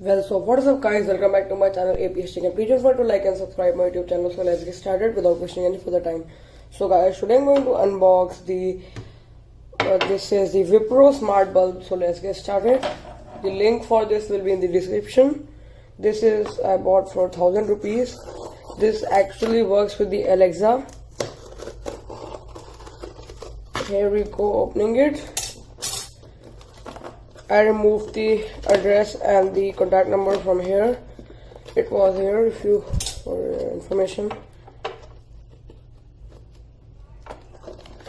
Well, so what is up guys, welcome back to my channel APS Tech, and please don't forget to like and subscribe my YouTube channel. So let's get started without wasting any further time. So guys, today I'm going to unbox the this is the Wipro smart bulb. So let's get started. The link for this will be in the description. This is I bought for 1000 rupees. This actually works with the Alexa. Here we go, opening it. I removed the address and the contact number from here. It was here if you for information.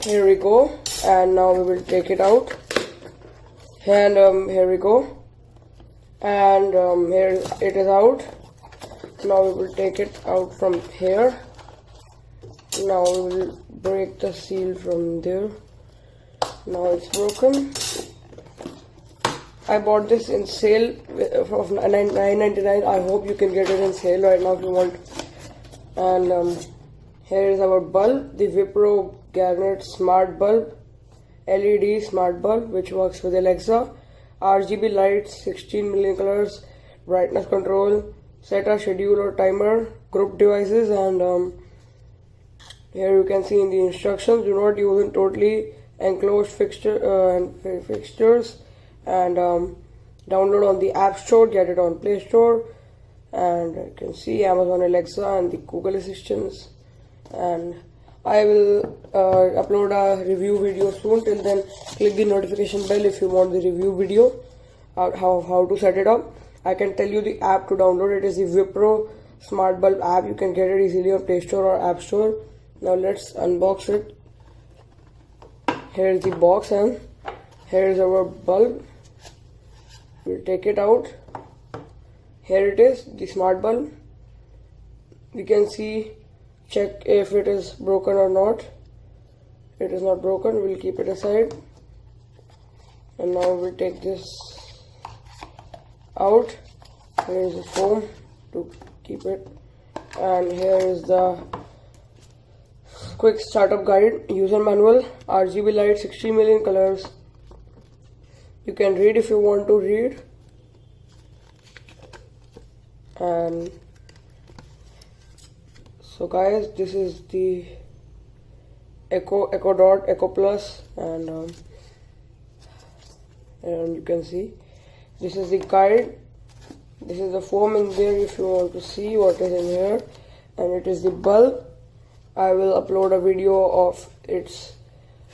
Here we go, and now we will take it out. And here we go, and here it is out. Now we will take it out from here. Now we will break the seal from there. Now it's broken. I bought this in sale of $9.99. I hope you can get it in sale right now if you want. And here is our bulb, the Wipro garnet smart bulb, LED smart bulb, which works with Alexa. RGB lights, 16 million colors, brightness control, set a schedule or timer, group devices, and here you can see in the instructions, do not use in totally enclosed fixtures, and download on the App Store, get it on Play Store, and you can see Amazon Alexa and the Google Assistants. And I will upload a review video soon. Till then, click the notification bell if you want the review video, how to set it up. I can tell you the app to download. It is the Wipro smart bulb app. You can get it easily on Play Store or App Store. Now let's unbox it. Here is the box, and here is our bulb. We'll take it out. Here it is, the smart bulb. We can see, check if it is broken or not. It is not broken. We'll keep it aside. And now we'll take this out. Here is the foam to keep it. And here is the quick startup guide, user manual, RGB light, 60 million colors. You can read if you want to read. And so guys, this is the Echo Dot, Echo Plus, and you can see this is the guide. This is the foam in there if you want to see what is in here, and it is the bulb. I will upload a video of its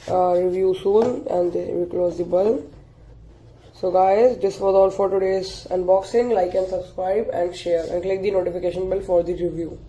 review soon, and we will close the bulb. So guys, this was all for today's unboxing. Like and subscribe and share, and click the notification bell for the review.